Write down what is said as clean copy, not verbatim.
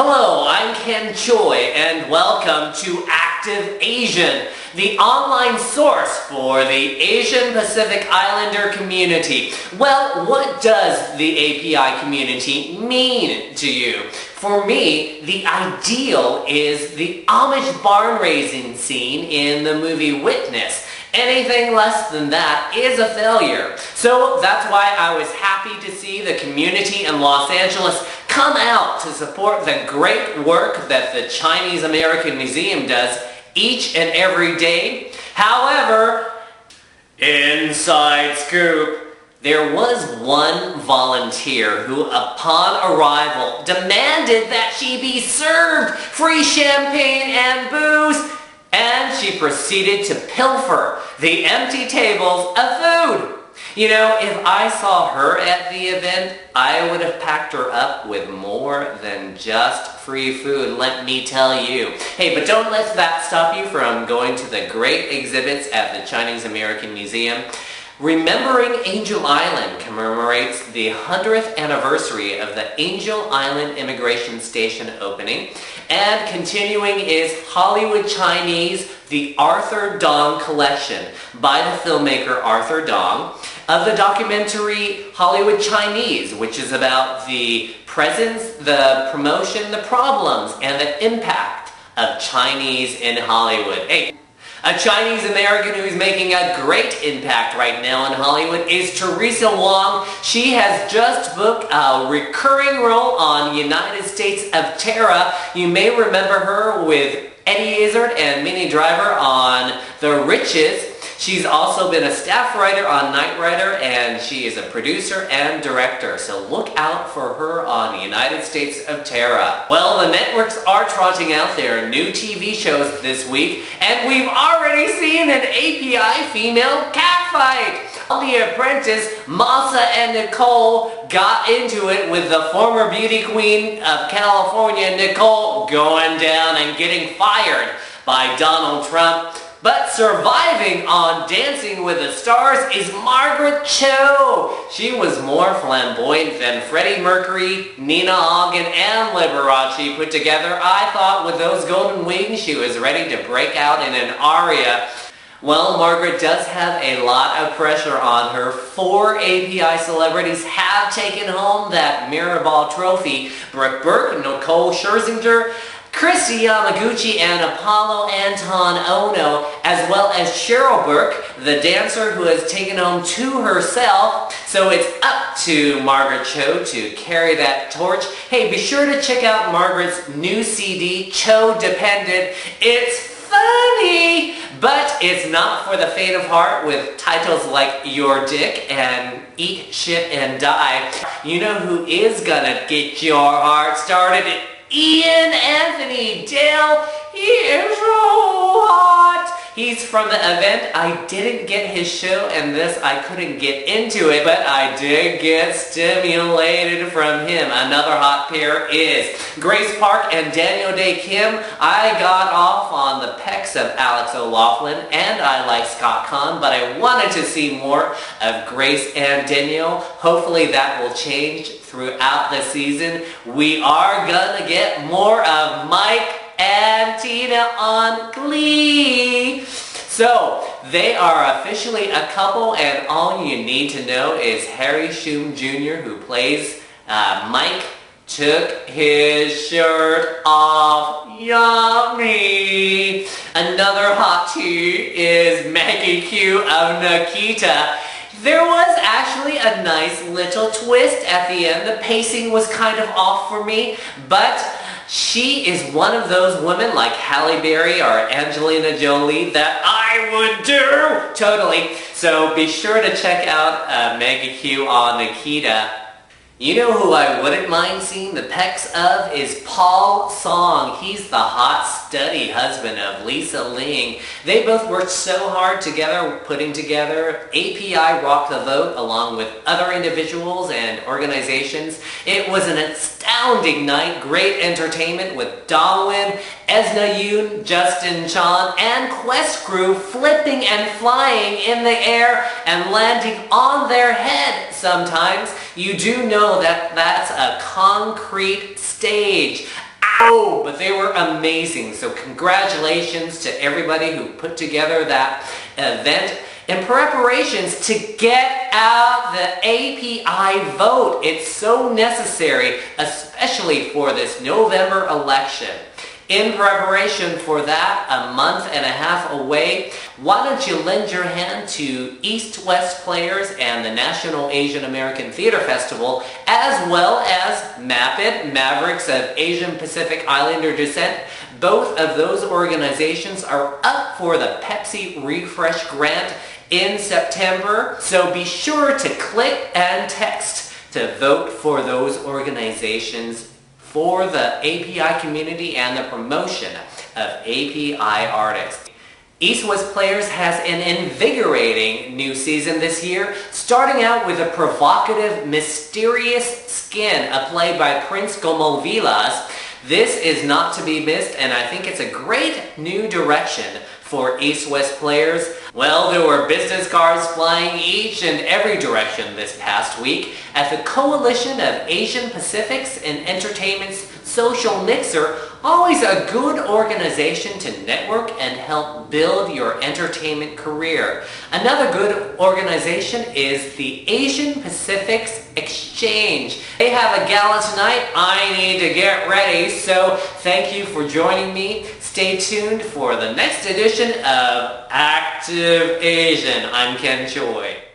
Hello, I'm Ken Choi and welcome to ActiveAsian, the online source for the Asian Pacific Islander community. Well, what does the API community mean to you? For me, the ideal is the Amish barn raising scene in the movie Witness. Anything less than that is a failure. So that's why I was happy to see the community in Los Angeles come out to support the great work that the Chinese American Museum does each and every day. However, inside scoop, there was one volunteer who, upon arrival, demanded that she be served free champagne and booze, and she proceeded to pilfer the empty tables of food. You know, if I saw her at the event, I would have packed her up with more than just free food, let me tell you. Hey, but don't let that stop you from going to the great exhibits at the Chinese American Museum. Remembering Angel Island commemorates the 100th anniversary of the Angel Island Immigration Station opening, and continuing is Hollywood Chinese, the Arthur Dong Collection by the filmmaker Arthur Dong, of the documentary Hollywood Chinese, which is about the presence, the promotion, the problems, and the impact of Chinese in Hollywood. Hey, a Chinese American who's making a great impact right now in Hollywood is Teresa Wong. She has just booked a recurring role on United States of Terra. You may remember her with Eddie Izzard and Minnie Driver on The Riches. She's also been a staff writer on Knight Rider, and she is a producer and director, so look out for her on United States of Terra. Well, the networks are trotting out their new TV shows this week, and we've already seen an API female catfight. On The Apprentice, Masa and Nicole got into it with the former beauty queen of California, Nicole, going down and getting fired by Donald Trump. But surviving on Dancing with the Stars is Margaret Cho. She was more flamboyant than Freddie Mercury, Nina Hagen, and Liberace put together. I thought with those golden wings she was ready to break out in an aria. Well, Margaret does have a lot of pressure on her. 4 API celebrities have taken home that Mirrorball trophy. Brooke Burke, Nicole Scherzinger, Christy Yamaguchi, and Apollo Anton Ono, as well as Cheryl Burke, the dancer who has taken home 2 herself. So it's up to Margaret Cho to carry that torch. Hey, be sure to check out Margaret's new CD, Cho Dependent. It's funny, but it's not for the faint of heart, with titles like Your Dick and Eat Shit and Die. You know who is gonna get your heart started? Ian Anthony Dale. He is so hot. He's from the event. I didn't get his show, and this I couldn't get into it, but I did get stimulated from him. Another hot pair is Grace Park and Daniel Day Kim. I got off on the pecs of Alex O'Loughlin, and I like Scott Kahn, but I wanted to see more of Grace and Daniel. Hopefully that will change throughout the season. We are gonna get more of Mike and Tina on Glee. So, they are officially a couple, and all you need to know is Harry Shum Jr., who plays Mike, took his shirt off. Yummy! Another hot tea is Maggie Q of Nikita. There was actually a nice little twist at the end. The pacing was kind of off for me, but she is one of those women like Halle Berry or Angelina Jolie that I would do! Totally. So be sure to check out Maggie Q on Nikita. You know who I wouldn't mind seeing the pecs of is Paul Song. He's the hot, steady husband of Lisa Ling. They both worked so hard together putting together API Rock the Vote along with other individuals and organizations. It was an astounding night, great entertainment with Dongwon, Esna Yoon, Justin Chan, and Quest crew flipping and flying in the air and landing on their head sometimes. You do know that that's a concrete stage. Oh, but they were amazing. So congratulations to everybody who put together that event in preparations to get out the API vote. It's so necessary, especially for this November election. In preparation for that, a month and a half away, why don't you lend your hand to East-West Players and the National Asian American Theater Festival, as well as MAPIT, Mavericks of Asian Pacific Islander Descent. Both of those organizations are up for the Pepsi Refresh Grant in September, so be sure to click and text to vote for those organizations for the API community and the promotion of API artists. East-West Players has an invigorating new season this year, starting out with a provocative, mysterious skin, a play by Prince Gomovilas. This is not to be missed, and I think it's a great new direction for East-West Players. Well, there were business cards flying each and every direction this past week at the Coalition of Asian Pacifics and Entertainment's Social Mixer, always a good organization to network and help build your entertainment career. Another good organization is the Asian Pacifics Exchange. They have a gala tonight. I need to get ready, so thank you for joining me. Stay tuned for the next edition of Active Asian. I'm Ken Choi.